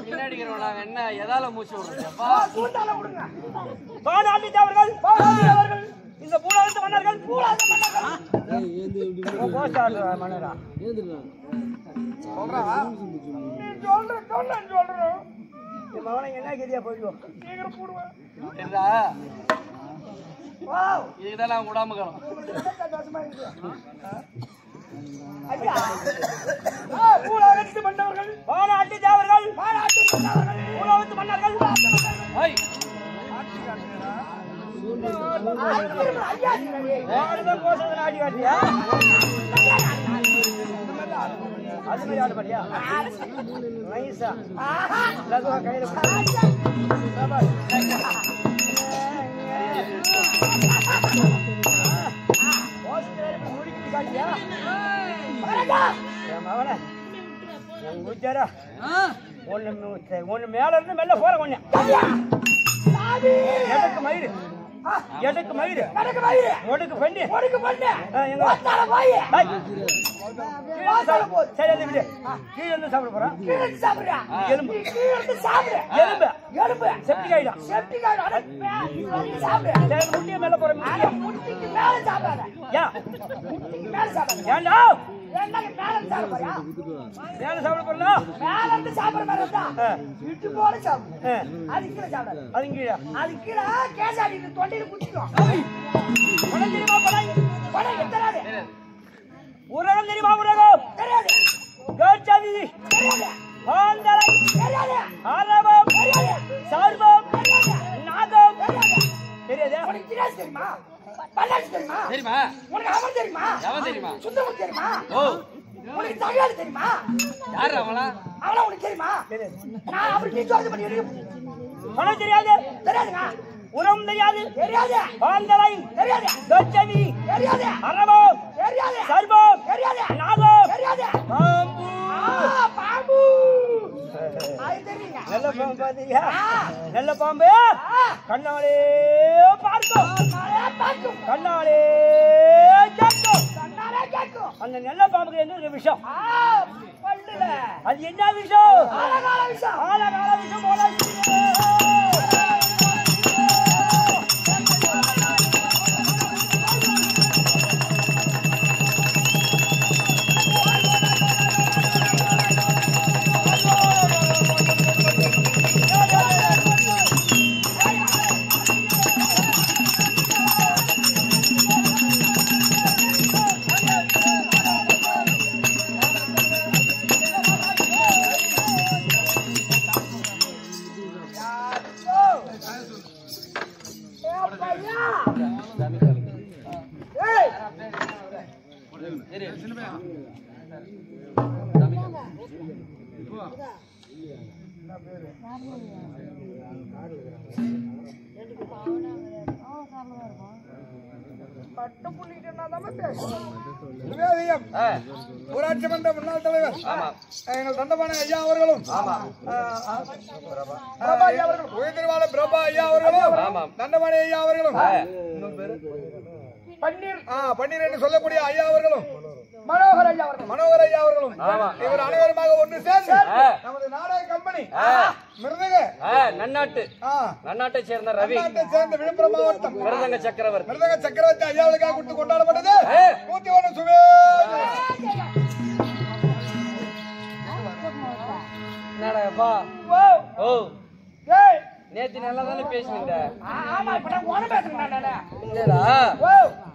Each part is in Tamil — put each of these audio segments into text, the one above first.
பின்னாடிக்கிறோம் நாங்க என்ன எதால மூச்சு விடுறோம் இந்த பூலாவத்து மன்னர்கள் மன்னரா சொல்றேன் மகனை என்ன கேதியா போயிடுவோம் இதுதான் நான் விடாம பூலாவத்து மன்னர்கள் பாராட்டு தேவர்கள் பூலாவத்து மன்னர்கள் ஆடி காட்டியா அது மாதிரி ஆடு பாட்டியா நைஸா லகுவா கையில முடிக்கிட்டு காட்டியா மகன குஜரா ஒண்ணு மேல இருந்து மெல்ல போற கொஞ்சம் எடக்கு மயிறு எடக்கு மயிறு ஒடுக்கு பண்ணி சரி அது விடு கீழே இருந்து சாப்பிட போறான் எலும்பு எலும்பு செப்டிக் ஆயிடும் முட்டிய மேல போற ஏன்டா மேல சாப்பிட போறா மேல இருந்து சாப்பிட மாட்டா விட்டு போற சாப்பிடு அது கீழே சாப்பிடாது அது கீழே கேசாடி தொண்டையில குத்திக்கும் பணம் தெரியுமா பணம் எத்தனாது உரகம் தெரியுமா உரகம் தெரியாது கோச்சாதி தெரியாது ஆந்தலை தெரியாது ஆரவம் தெரியாது சார்வம் தெரியாது நாகம் தெரியாது உனக்கு கிராஸ் தெரியுமா பல்லாஸ் தெரியுமா தெரியுமா உனக்கு அவன் தெரியுமா அவன் தெரியுமா சுத்தம் தெரியுமா ஓ உனக்கு தகவல் தெரியுமா யார் அவளா அவளா உனக்கு தெரியுமா தெரியாது நான் அவளை நீ ஜார்ஜ் பண்ணி பணம் தெரியாது தெரியாதுங்க உரம் தெரியாது தெரியாது ஆந்தலை தெரியாது கோச்சாதி தெரியாது ஆரவம் தெரியாது சார்வம் தெரியாது நாகம் தெரியாது பாம்பு பாம்பு அது தெரியுங்க நல்ல பாம்பு பாத்தீங்க நல்ல பாம்பு கண்ணாலே பார்க்கும் கண்ணாலே கேட்கும் அந்த நல்ல பாம்புக்கு என்ன விஷயம் அது என்ன விஷயம் ஆலகால விஷயம் போல ஊராட்சி மன்ற முன்னாள் தலைவர் எங்கள் தண்டபாணி ஐயா அவர்களும் உயர்திருவாளர் பிரபா ஐயா அவர்களும் தண்டபாணி ஐயா அவர்களும் பன்னீர் என்று சொல்லக்கூடிய ஐயா அவர்களும் மனோகர் ஐயா அவர்களும் இவர் அனைவருமாக ஒன்று சேர்ந்து நமது நாடக கம்பெனி நன்னாட்டை சேர்ந்த ரவி சேர்ந்த விழுப்புரம் மாவட்டம் மிருதங்க சக்கரவர்த்தி ஐயாவுக்காக கொடுத்து கொண்டாடப்பட்டது 101 சுவே என்னடாப்பா ஓ நேத்து நல்லா தானே பேசினீங்க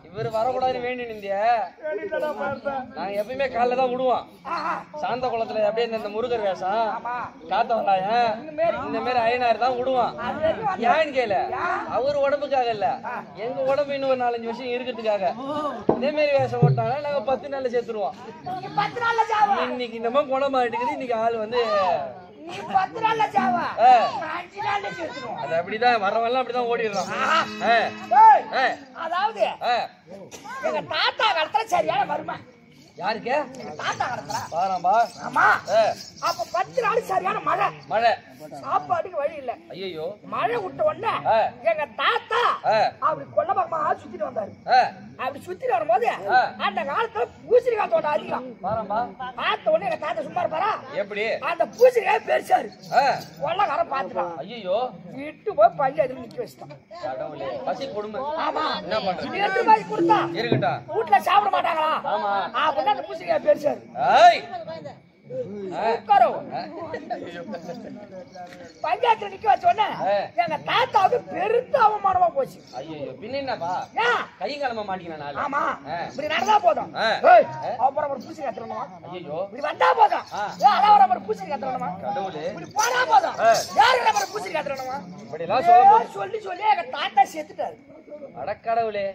இவரு வரக்கூடாதுன்னு வேண்டி நிந்திய நாங்க எப்பயுமே காலைல தான் விடுவோம் சாந்த குளத்துல அப்படியே இந்த முருகர் வேஷம் காத்த வராயன் இந்த மாதிரி ஐயனார் தான் விடுவோம் ஏன்னு கேளு அவரு உடம்புக்காக இல்ல எங்க உடம்பு இன்னும் ஒரு 4-5 வருஷம் இருக்கிறதுக்காக இதே மாதிரி வேஷம் போட்டாங்கன்னா நாங்க 10 நாள்ல சேர்த்துருவோம் இன்னைக்கு இந்த மாதிரி குணமா எடுக்குது இன்னைக்கு ஆள் வந்து அது அப்படிதான் வரவெல்லாம் அப்படிதான் ஓடிடுறான் அதாவது எங்க தாத்தா காலத்துல சரியான வருமா யாருக்கு தாத்தா காலத்துல பாராம்பா ஆமா அப்ப 10 நாள் சரியான மழை சாப்பாட்டுக்கு வழி இல்ல. ஐயோ மழை விட்ட உடனே எங்க தாத்தா அப்படி கொல்லபக்கமா சுத்திட்டு வந்தாரு. அப்படி சுத்திட்டு வரும்போது அந்த காலத்துல பூசணிக்காய் தோட்டம் அதிகம். பார்த்த உடனே எங்க தாத்தா சும்மா இருப்பாரா? எப்படி அந்த பூசணிக்காய் பெருசாரு கொள்ளக்கார பாத்துட்டான். ஐயோ இட்டு போய் பஞ்சாயத்துல நிக்க வச்சுட்டான். ஆமா எடுத்து போய் கொடுத்தா வீட்டுல சாப்பிட மாட்டாங்களா? அப்படின்னா அந்த பூசணிக்காய் பெருசாரு பஞ்சாயத்துல நிக்க வச்ச உடனே எங்க தாத்தாவுக்கு பெருத்த அவமானமா போச்சு. கை கிளம்ப மாட்டீங்க. ஆமா இப்படி நடந்தா போதும் அப்புறம் ஒரு பூசி கத்துறணுமா? இப்படி வந்தா போதும் அதான் ஒரு பூசி கத்துறணுமா? இப்படி போனா போதும் யாரு ஒரு பூசி கத்துறணுமா? சொல்லி சொல்லி எங்க தாத்தா செத்துட்டாரு. அடக்கடவுளே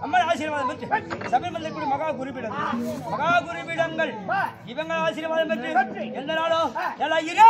அம்மன் ஆசீர்வாதம் பெற்று சபரிமலை மகா குருபீடங்கள் இவங்க ஆசீர்வாதம் பெற்று எந்த நாளும் எல்லாம் இரு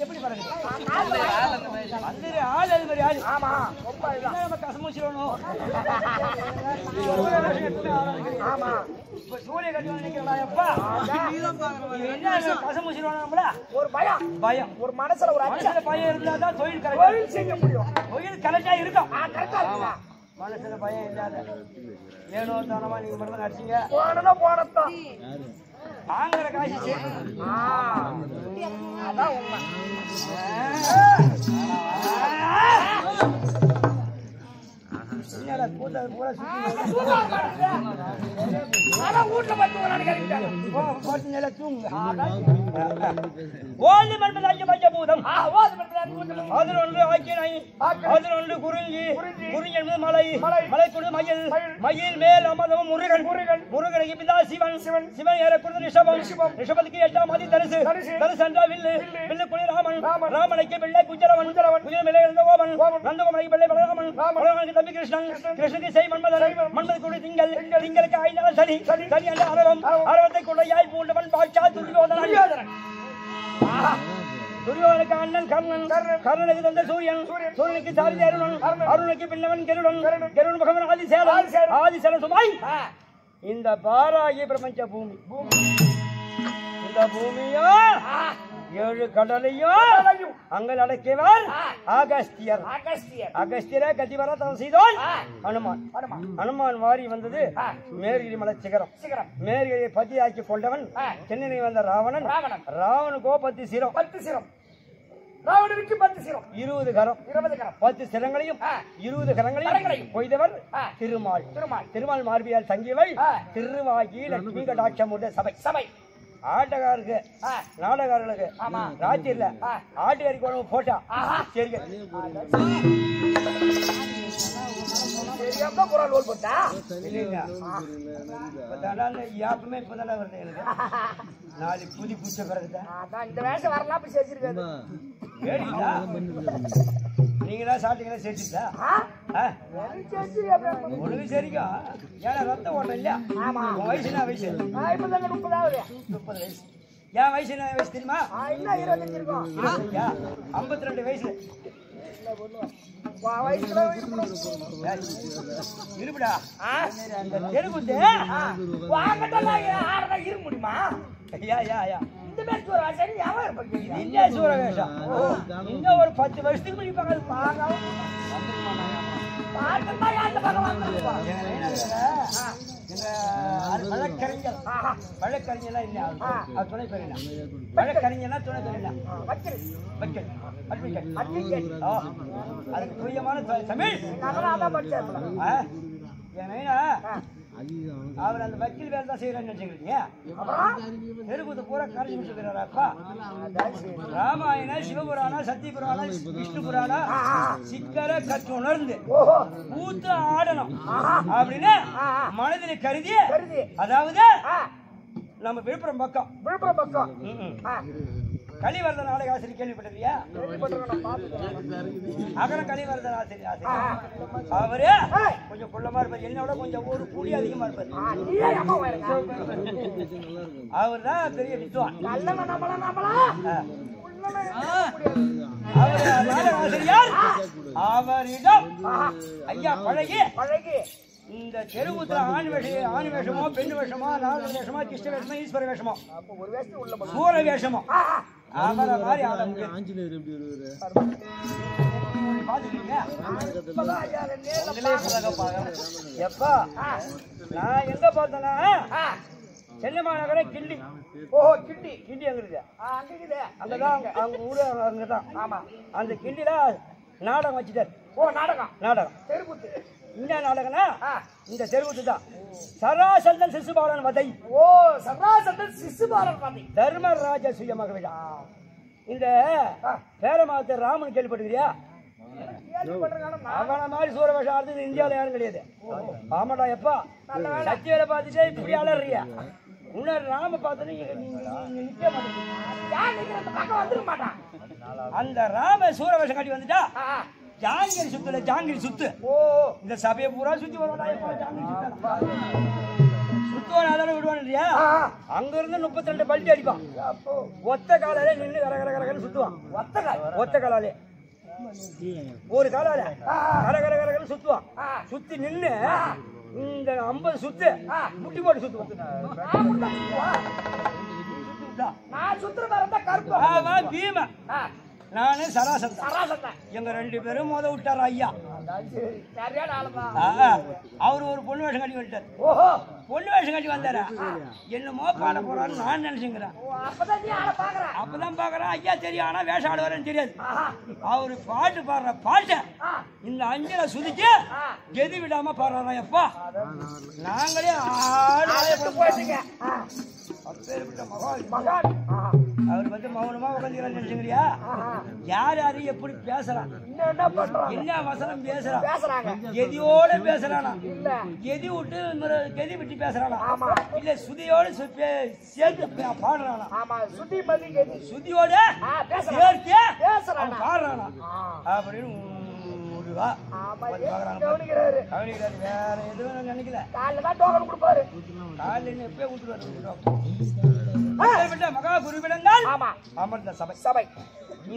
எப்படி பறக்குது? அந்த ஆள் அது மாதிரி ஆளு. ஆமா நம்ம கசமுச்சிடணும். ஆமா இப்ப சூரிய கட்டி நினைக்கிறா எப்பா கசமுச்சிடணும் நம்மள ஒரு பயம் பயம் ஒரு மனசுல ஒரு அச்சல பயம் இருந்தாதான் தொழில் கரெக்டா செய்ய முடியும். தொழில் கரெக்டா இருக்கும். மனசுல பயம் இல்லாத ஏனோ தானமா நீங்க மட்டும் நடிச்சீங்க போனதான் வாங்குற காசு சரி அதான் உண்மை. மயில் மேல் அமதம் முருகன் முருகனுக்கு பிதா சிவன் சிவன் ஏறக்குறது ரிஷபம் ரிஷபத்துக்கு 8ஆம் அதி தரிசு தரிசு என்றால் வில்லு வில்லுக்குள்ளே ராமனுக்கு பிள்ளை குஜரவன் குஜர மேலே இருந்த ஓமன் நந்தகோமனுக்கு பிள்ளை பலராமன் பலராமனுக்கு தம்பி கிருஷ்ணன் கிருஷ்ணனுக்கு செய் மன்மதன் மன்மதுக்கு திங்கள் திங்களுக்கு 5 நாள் சனி சனி என்ற அரவத்தை கொண்ட யாய் பூண்டவன் பாட்சா துரியோதனன் துரியோதனுக்கு அண்ணன் கர்ணன் கர்ணனுக்கு தந்த சூரியன் சூரியனுக்கு சாரதி அருணன் அருணுக்கு பின்னவன் கருடன் கருடன் பகவன் ஆதிசேலன் சுமாய் இந்த பாராகிய பிரபஞ்ச பூமி இந்த பூமியோ 7 கடலையும் அங்கள் அடக்கியவர் அகஸ்தியர் அகஸ்தியரை கட்டி வர தவம் செய்தோன் அனுமான் வாரி வந்தது மேற்கிரி மலை சிகரம் மேற்கிரியை பதியாக்கி கொண்டவன் சென்னை வந்த ராவணன் ராவனுக்கோ 10 சிரம் ராவணனுக்கு 10 சிரம் 20 கரம் 10 சிரங்களையும் 20 கரங்களையும் கொய்தவர் திருமால் மார்பியால் தங்கியவள் திருவாகி லட்சுமி கடாட்சமுடைய சபை ஆட்டக்காரருக்கு நாடகாரர்களுக்கு ராத்திரில ஆட்டுக்கறி குழம்பு போட்டா சரி குரல் ரோல் போட்டா இல்லைங்க யாருக்குமே இப்பதானே வருது எனக்கு நாளைக்கு புதி பூச்ச பிறகுதான் இந்த வேஷம் வரலாம் அப்படி செஞ்சிருக்காது நீங்களா சாப்பிட்டீங்களா செஞ்சுட்டா உனக்கு சரிக்கும் ஏன்னா ரத்தம் ஓட்டம் இல்லையா வயசு என்ன வயசு 30 வயசு என் வயசு என்ன வயசு தெரியுமா 52 வயசு இருப்படா தெருக்குண்டு இருக்க முடியுமா இந்த மாதிரி சூற வேஷம் இன்னும் ஒரு 10 வருஷத்துக்கு முடிப்பாங்க வழக்கறிஞர்லாம் இல்ல துணை பேர் என்ன வழக்கறிஞர்னா துணை பேர் என்ன அதுக்கு துரியமான தமிழ் அவர் அந்த வக்கீல் வேலை தான் செய்யறான்னு நினைச்சுக்கிறீங்க தெருக்குத்து பூரா கரைச்சி விட்டுக்கிறாராப்பா ராமாயண சிவபுராணம் சத்திய புராணம் விஷ்ணு புராணம் சிக்கரை கற்று உணர்ந்து பூத்து ஆடணும் அப்படின்னு மனதில் கருதி அதாவது நம்ம விழுப்புரம் பக்கம் கலிவர்தன் நாடக ஆசிரியர் கேள்விப்பட்டிருக்கியா அகரம் கலிவர்தன் ஆசிரியர் அவரு கொஞ்சம் குள்ளமா இருப்பாரு என்னோட கொஞ்சம் ஒரு கூலி அதிகமா இருப்பாரு அவர் தான் பெரிய வித்வான் ஆசிரியர் அவரிடம் ஐயா பழகி இந்த தெருவுத்துல ஆண் வேஷமோ பெண் வேஷமோ நாலு வேஷமோ கிருஷ்ண வேஷமோ ஈஸ்வர வேஷமோ சூர வேஷமோ அவரை மாதிரி ஆட எப்பா நான் எங்க பார்த்தேன்னா சென்னை மாநகரம் கிண்டி கிண்டி அங்க இருக்கு அங்கதான் அவங்க ஊரு அங்கதான் ஆமா அந்த கிண்டில நாடகம் வச்சுட்டாரு நாடகம் தெருக்கூத்து என்ன நாடகம்னா இந்த தெருவுத்து தான் சராசந்தன் சிசுபாலன் வதை தர்மராஜ சுயமகவிடா இந்த பேரமாத்த ராமன் கேள்விப்பட்டிருக்கியா அவன மாதிரி சூரவேஷம் ஆடுறது இந்தியாவில யாரும் கிடையாது ஆமாடா எப்பா சத்தியில பார்த்துட்டே இப்படி அலறியா உன்ன ராம பார்த்து நிக்க மாட்டேன் அந்த ராம சூரவேஷம் காட்டி வந்துட்டா ஜாங்கிரி சுத்து இந்த சபையை பூரா சுத்தி வருவாங்க சுத்துவான் அதான விடுவான் இல்லையா அங்க இருந்து 32 பல்ட்டி அடிப்பான் ஒத்த காலாலே நின்று கரகரகரன்னு சுத்துவான் ஒத்த காலாலே ஒரு காலால கரகரகரன்னு சுத்துவான் சுத்தி நின்று இந்த 50 சுத்து முட்டி போட்டு சுத்துவான் நான் சுத்துற மாதிரி கருப்பு பீமா நானு சராசந்தா எங்க 2 பேரும் மோத விட்டாரு ஐயா அவரு ஒரு பொண்ணு வேஷம் கட்டி வந்துட்டாரு பொண்ணு வேஷம் கட்டி வந்தாரு என்னமோ பாட போறான்னு நான் நினைச்சுங்கிறேன் அப்பதான் பாக்குறேன் ஐயா தெரியும் ஆனா வேஷம் ஆடுவாருன்னு தெரியாது அவரு பாட்டு பாடுற பாட்ட இந்த அஞ்சல சுதிச்சு கெதி விடாம பாடுறாரா எப்பா நாங்களே அவர் வந்து மௌனமா உட்காந்துக்கிறான்னு நினைச்சுங்கிறியா யார் யாரு எப்படி பேசுறான் என்ன வசனம் பேசுறாங்க எதியோட பேசுறானா எதி விட்டு கெதி விட்டு பேசுறானா இல்ல சுதியோட சேர்த்து பாடுறானா சுதியோட சேர்த்து பாடுறானா அப்படின்னு வேற எதுவும் நினைக்கல காலையில எப்பயே கொடுத்துருவாரு மகா குருவிடங்கள் அமர்ந்த சபை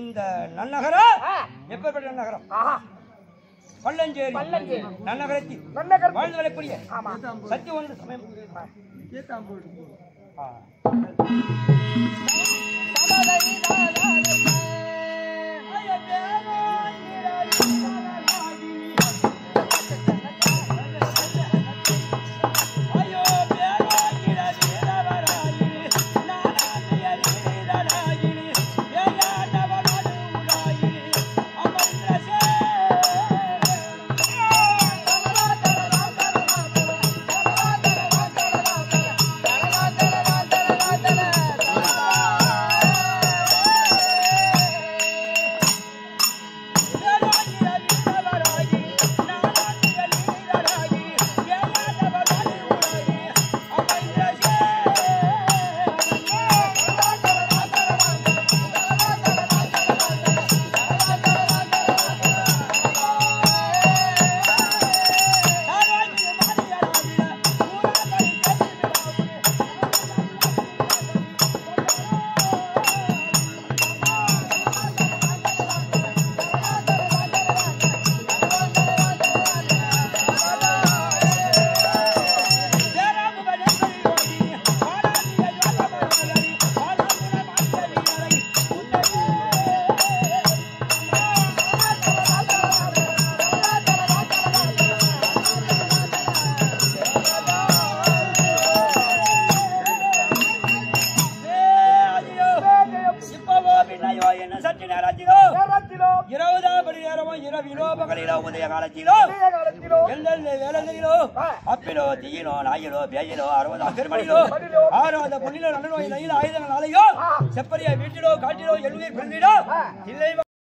இந்த நன்னகரம் எப்பேற்பட்ட நன்னகரம் பள்ளஞ்சேரி நன்னகரத்தில் வாழ்ந்து வரக்கூடிய சத்தியம் வந்து சமயம் அப்பிலோ தீயிலோ நாயிலோ பேயிலோ 60 பெருமணிலோ 6 பொன்னிலோ நல்ல நோய் ஆயுதங்களாலேயோ செப்பரியா வீட்டிலோ காட்டிலோ எழுநீர் பெண்ணிலோ இல்லை